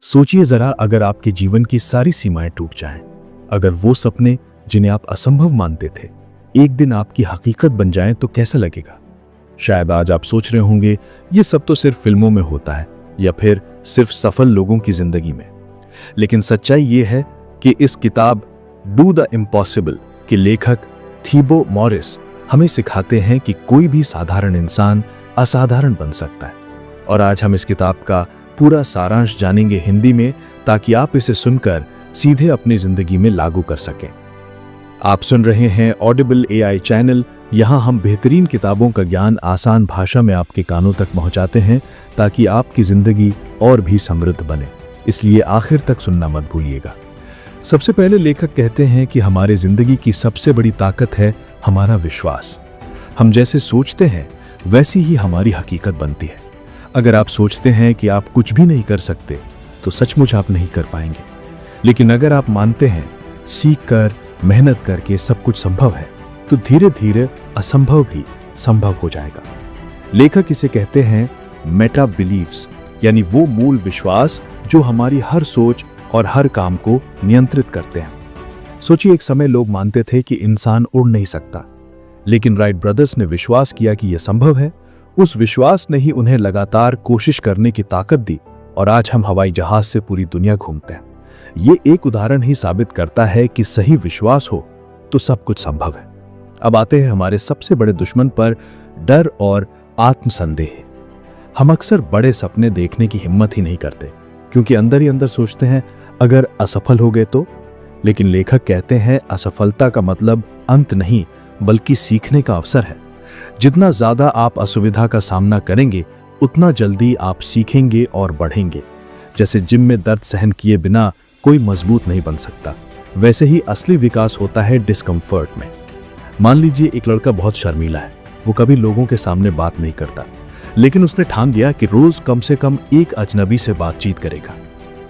सोचिए जरा, अगर आपके जीवन की सारी सीमाएं टूट जाएं, अगर वो सपने जिन्हें आप असंभव मानते थे एक दिन आपकी हकीकत बन जाएं तो कैसा लगेगा। शायद आज आप सोच रहे होंगे ये सब तो सिर्फ फिल्मों में होता है या फिर सिर्फ सफल लोगों की जिंदगी में। लेकिन सच्चाई ये है कि इस किताब डू द इम्पॉसिबल के लेखक थीबो मॉरिस हमें सिखाते हैं कि कोई भी साधारण इंसान असाधारण बन सकता है। और आज हम इस किताब का पूरा सारांश जानेंगे हिंदी में, ताकि आप इसे सुनकर सीधे अपनी जिंदगी में लागू कर सकें। आप सुन रहे हैं ऑडिबल AI चैनल। यहाँ हम बेहतरीन किताबों का ज्ञान आसान भाषा में आपके कानों तक पहुँचाते हैं, ताकि आपकी जिंदगी और भी समृद्ध बने। इसलिए आखिर तक सुनना मत भूलिएगा। सबसे पहले लेखक कहते हैं कि हमारी जिंदगी की सबसे बड़ी ताकत है हमारा विश्वास। हम जैसे सोचते हैं वैसी ही हमारी हकीकत बनती है। अगर आप सोचते हैं कि आप कुछ भी नहीं कर सकते तो सचमुच आप नहीं कर पाएंगे। लेकिन अगर आप मानते हैं सीख कर मेहनत करके सब कुछ संभव है, तो धीरे धीरे असंभव भी संभव हो जाएगा। लेखक इसे कहते हैं मेटा बिलीव्स, यानी वो मूल विश्वास जो हमारी हर सोच और हर काम को नियंत्रित करते हैं। सोचिए, एक समय लोग मानते थे कि इंसान उड़ नहीं सकता, लेकिन राइट ब्रदर्स ने विश्वास किया कि यह संभव है। उस विश्वास ने ही उन्हें लगातार कोशिश करने की ताकत दी और आज हम हवाई जहाज से पूरी दुनिया घूमते हैं। ये एक उदाहरण ही साबित करता है कि सही विश्वास हो तो सब कुछ संभव है। अब आते हैं हमारे सबसे बड़े दुश्मन पर, डर और आत्मसंदेह। हम अक्सर बड़े सपने देखने की हिम्मत ही नहीं करते, क्योंकि अंदर ही अंदर सोचते हैं अगर असफल हो गए तो। लेकिन लेखक कहते हैं असफलता का मतलब अंत नहीं, बल्कि सीखने का अवसर है। जितना ज्यादा आप असुविधा का सामना करेंगे उतना जल्दी आप सीखेंगे और बढ़ेंगे। जैसे जिम में दर्द सहन किए बिना कोई मजबूत नहीं बन सकता, वैसे ही असली विकास होता है डिस्कम्फर्ट में। मान लीजिए एक लड़का बहुत शर्मीला है, वो कभी लोगों के सामने बात नहीं करता, लेकिन उसने ठान लिया कि रोज कम से कम एक अजनबी से बातचीत करेगा।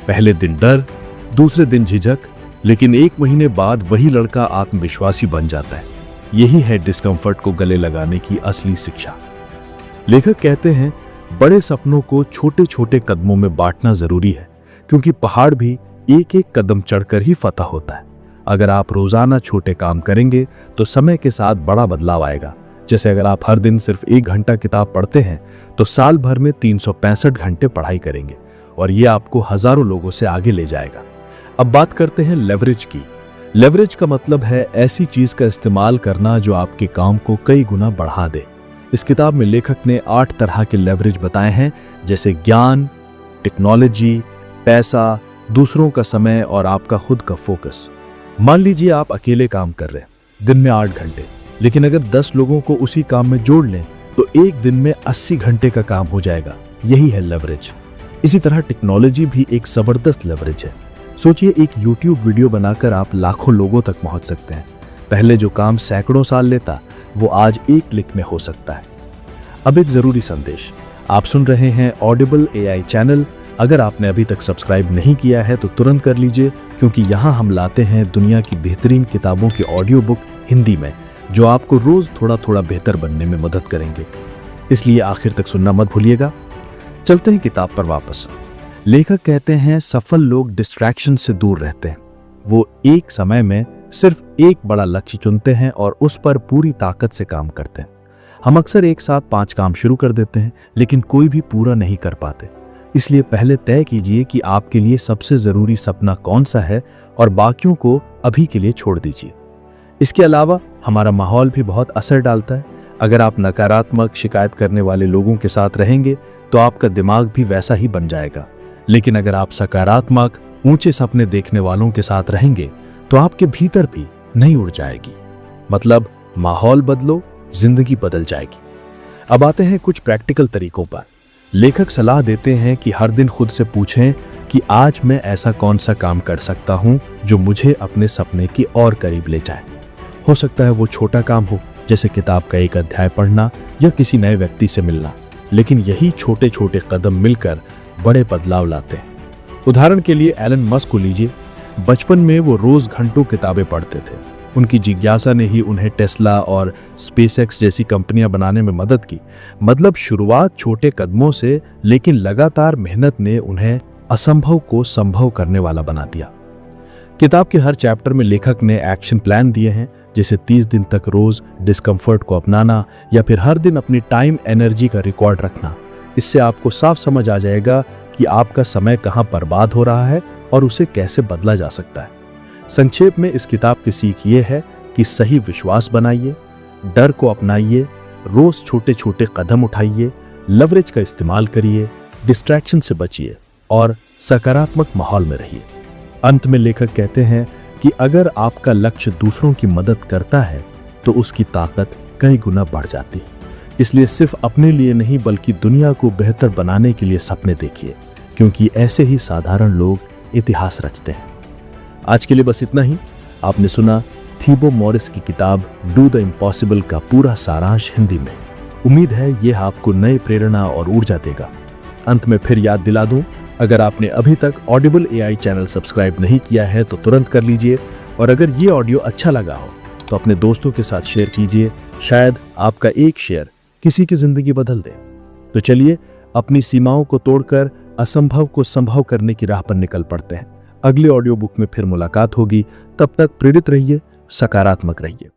पहले दिन डर, दूसरे दिन झिझक, लेकिन एक महीने बाद वही लड़का आत्मविश्वासी बन जाता है। यही है डिस्कम्फर्ट को गले लगाने की असली शिक्षा। लेखक कहते हैं बड़े सपनों को छोटे छोटे कदमों में बांटना जरूरी है, क्योंकि पहाड़ भी एक एक कदम चढ़कर ही फतह होता है। अगर आप रोजाना छोटे काम करेंगे तो समय के साथ बड़ा बदलाव आएगा। जैसे अगर आप हर दिन सिर्फ 1 घंटा किताब पढ़ते हैं तो साल भर में 365 घंटे पढ़ाई करेंगे, और ये आपको हजारों लोगों से आगे ले जाएगा। अब बात करते हैं लेवरेज की। लेवरेज का मतलब है ऐसी चीज का इस्तेमाल करना जो आपके काम को कई गुना बढ़ा दे। इस किताब में लेखक ने 8 तरह के लेवरेज बताए हैं, जैसे ज्ञान, टेक्नोलॉजी, पैसा, दूसरों का समय और आपका खुद का फोकस। मान लीजिए आप अकेले काम कर रहे हैं दिन में 8 घंटे, लेकिन अगर 10 लोगों को उसी काम में जोड़ लें तो एक दिन में 80 घंटे का काम हो जाएगा। यही है लेवरेज। इसी तरह टेक्नोलॉजी भी एक जबरदस्त लेवरेज है। सोचिए, एक YouTube वीडियो बनाकर आप लाखों लोगों तक पहुंच सकते हैं। पहले जो काम सैकड़ों साल लेता, वो आज एक क्लिक में हो सकता है। अब एक जरूरी संदेश, आप सुन रहे हैं ऑडिबल AI चैनल। अगर आपने अभी तक सब्सक्राइब नहीं किया है तो तुरंत कर लीजिए, क्योंकि यहाँ हम लाते हैं दुनिया की बेहतरीन किताबों की ऑडियो बुक हिंदी में, जो आपको रोज थोड़ा थोड़ा बेहतर बनने में मदद करेंगे। इसलिए आखिर तक सुनना मत भूलिएगा। चलते हैं किताब पर वापस। लेखक कहते हैं सफल लोग डिस्ट्रैक्शन से दूर रहते हैं। वो एक समय में सिर्फ एक बड़ा लक्ष्य चुनते हैं और उस पर पूरी ताकत से काम करते हैं। हम अक्सर एक साथ 5 काम शुरू कर देते हैं, लेकिन कोई भी पूरा नहीं कर पाते। इसलिए पहले तय कीजिए कि आपके लिए सबसे जरूरी सपना कौन सा है और बाकियों को अभी के लिए छोड़ दीजिए। इसके अलावा हमारा माहौल भी बहुत असर डालता है। अगर आप नकारात्मक, शिकायत करने वाले लोगों के साथ रहेंगे तो आपका दिमाग भी वैसा ही बन जाएगा। लेकिन अगर आप सकारात्मक, ऊंचे सपने देखने वालों के साथ रहेंगे तो आपके भीतर भी नई उड़ जाएगी। मतलब माहौल बदलो, जिंदगी बदल जाएगी। अब आते हैं कुछ प्रैक्टिकल तरीकों पर। लेखक सलाह देते हैं कि हर दिन खुद से पूछें कि आज मैं ऐसा कौन सा काम कर सकता हूं जो मुझे अपने सपने की और करीब ले जाए। हो सकता है वो छोटा काम हो, जैसे किताब का एक अध्याय पढ़ना या किसी नए व्यक्ति से मिलना, लेकिन यही छोटे छोटे कदम मिलकर बड़े बदलाव लाते हैं। उदाहरण के लिए एलन मस्क को लीजिए। बचपन में वो रोज घंटों किताबें पढ़ते थे। उनकी जिज्ञासा ने ही उन्हें टेस्ला और स्पेसएक्स जैसी कंपनियां बनाने में मदद की। मतलब शुरुआत छोटे कदमों से, लेकिन लगातार मेहनत ने उन्हें असंभव को संभव करने वाला बना दिया। किताब के हर चैप्टर में लेखक ने एक्शन प्लान दिए हैं, जैसे 30 दिन तक रोज डिस्कम्फर्ट को अपनाना या फिर हर दिन अपनी टाइम एनर्जी का रिकॉर्ड रखना। इससे आपको साफ समझ आ जाएगा कि आपका समय कहाँ बर्बाद हो रहा है और उसे कैसे बदला जा सकता है। संक्षेप में इस किताब की सीख ये है कि सही विश्वास बनाइए, डर को अपनाइए, रोज छोटे छोटे कदम उठाइए, लवरेज का इस्तेमाल करिए, डिस्ट्रैक्शन से बचिए और सकारात्मक माहौल में रहिए। अंत में लेखक कहते हैं कि अगर आपका लक्ष्य दूसरों की मदद करता है तो उसकी ताकत कई गुना बढ़ जाती है। इसलिए सिर्फ अपने लिए नहीं बल्कि दुनिया को बेहतर बनाने के लिए सपने देखिए, क्योंकि ऐसे ही साधारण लोग इतिहास रचते हैं। आज के लिए बस इतना ही। आपने सुना थीबो मॉरिस की किताब डू द इम्पॉसिबल का पूरा सारांश हिंदी में। उम्मीद है यह आपको नई प्रेरणा और ऊर्जा देगा। अंत में फिर याद दिला दूं, अगर आपने अभी तक ऑडिबल AI चैनल सब्सक्राइब नहीं किया है तो तुरंत कर लीजिए, और अगर ये ऑडियो अच्छा लगा हो तो अपने दोस्तों के साथ शेयर कीजिए। शायद आपका एक शेयर किसी की जिंदगी बदल दे। तो चलिए अपनी सीमाओं को तोड़कर असंभव को संभव करने की राह पर निकल पड़ते हैं। अगले ऑडियो बुक में फिर मुलाकात होगी। तब तक प्रेरित रहिए, सकारात्मक रहिए।